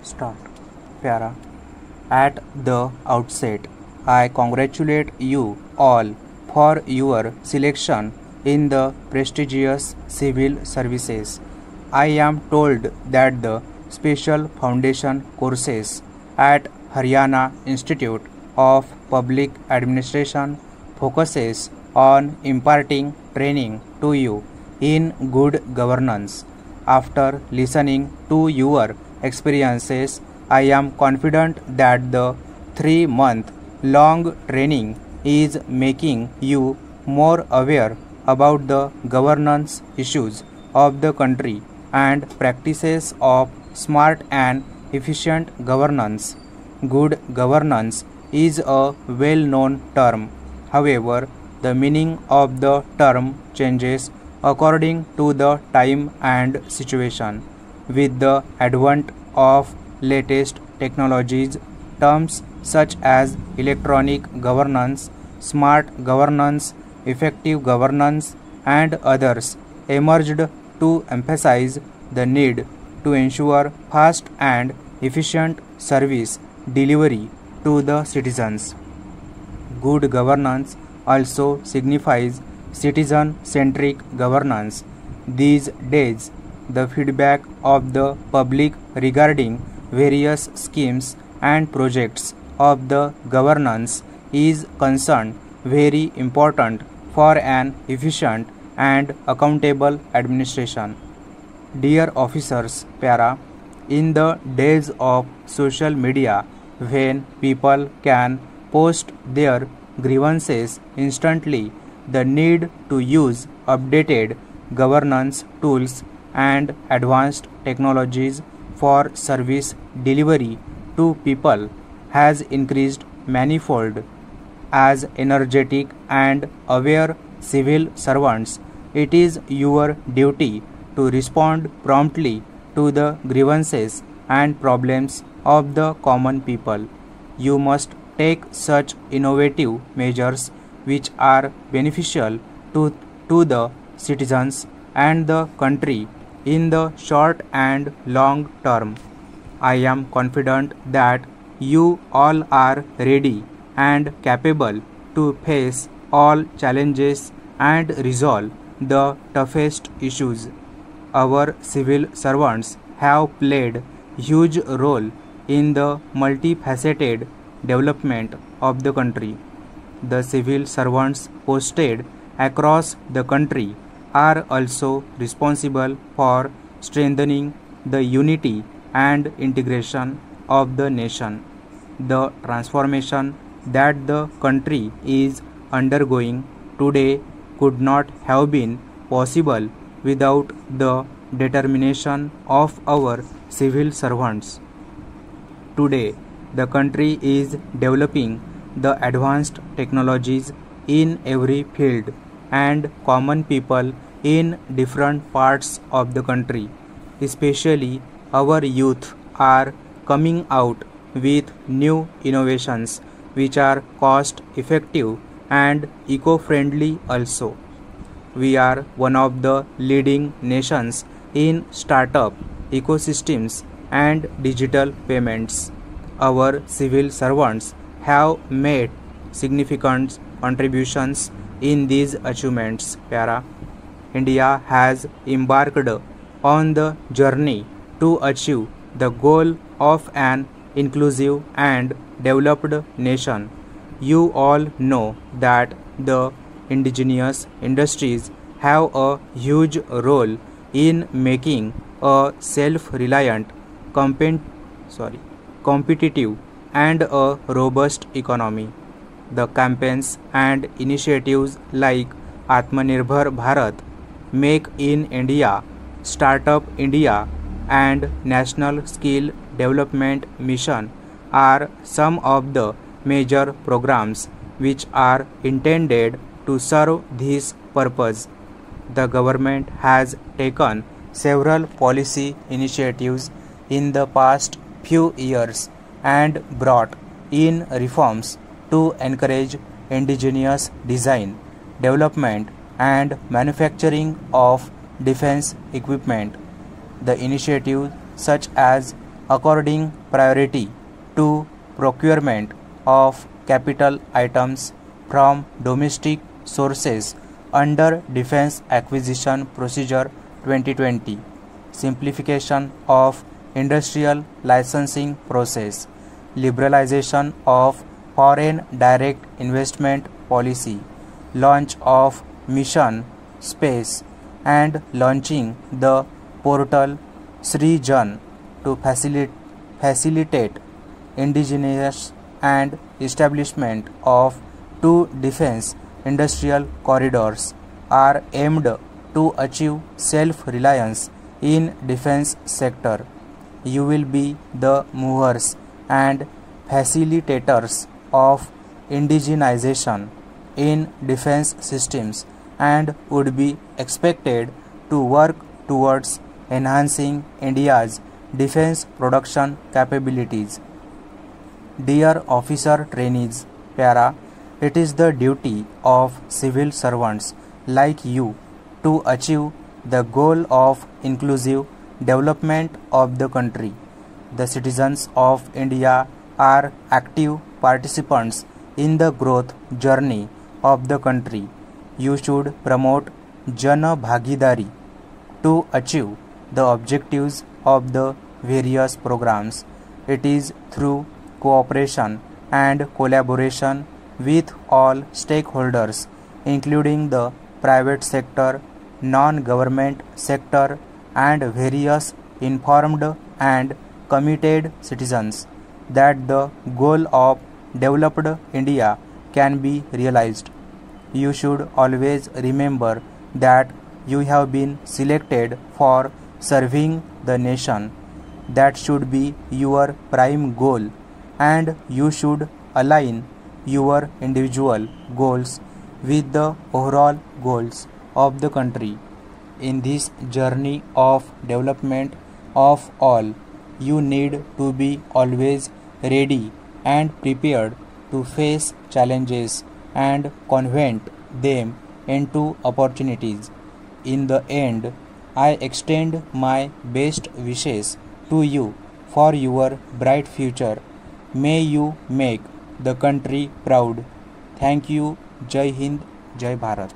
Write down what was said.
Start. Pyara. At the outset, I congratulate you all for your selection in the prestigious civil services. I am told that the special foundation courses at Haryana Institute of Public Administration focuses on imparting training to you in good governance. After listening to your experiences, I am confident that the 3-month long training is making you more aware about the governance issues of the country and practices of smart and efficient governance. Good governance is a well known term. However, the meaning of the term changes according to the time and situation. With the advent of latest technologies, terms such as electronic governance, smart governance, effective governance, and others emerged to emphasize the need to ensure fast and efficient service delivery to the citizens. Good governance also signifies citizen centric governance. These days, the feedback of the public regarding various schemes and projects of the governance is concerned very important for an efficient and accountable administration. Dear officers, Para, in the days of social media, when people can post their grievances instantly, the need to use updated governance tools and advanced technologies for service delivery to people has increased manifold. As energetic and aware civil servants, it is your duty to respond promptly to the grievances and problems of the common people. You must take such innovative measures which are beneficial to the citizens and the country in the short and long term. I am confident that you all are ready and capable to face all challenges and resolve the toughest issues. Our civil servants have played huge role in the multifaceted development of the country. The civil servants posted across the country are also responsible for strengthening the unity and integration of the nation. The transformation that the country is undergoing today could not have been possible without the determination of our civil servants. Today, the country is developing the advanced technologies in every field, and common people in different parts of the country, especially our youth, are coming out with new innovations which are cost effective and eco-friendly also. We are one of the leading nations in startup ecosystems and digital payments. Our civil servants have made significant contributions in these achievements. Para. India has embarked on the journey to achieve the goal of an inclusive and developed nation. You all know that the indigenous industries have a huge role in making a self-reliant, competitive and a robust economy. The campaigns and initiatives like Atmanirbhar Bharat, Make in India, Startup India and National Skill Development Mission are some of the major programs which are intended to serve this purpose. The government has taken several policy initiatives in the past few years and brought in reforms to encourage indigenous design, development and manufacturing of defense equipment. The initiatives such as according priority to procurement of capital items from domestic sources under Defence Acquisition Procedure 2020, simplification of industrial licensing process, liberalization of foreign direct investment policy, launch of Mission Space, and launching the portal Srijan to facilitate indigenous and establishment of two defense industrial corridors are aimed to achieve self-reliance in defense sector. You will be the movers and facilitators of indigenization in defense systems and would be expected to work towards enhancing India's defense production capabilities. Dear officer trainees, Para, it is the duty of civil servants like you to achieve the goal of inclusive development of the country. The citizens of India are active participants in the growth journey of the country. You should promote Jana Bhagidari to achieve the objectives of the various programs. It is through cooperation and collaboration with all stakeholders, including the private sector, non-government sector, and various informed and committed citizens, that the goal of developed India can be realized. You should always remember that you have been selected for serving the nation. That should be your prime goal, and you should align your individual goals with the overall goals of the country. In this journey of development of all, you need to be always ready and prepared to face challenges and convert them into opportunities. In the end, I extend my best wishes to you for your bright future. May you make the country proud. Thank you. Jai Hind, Jai Bharat.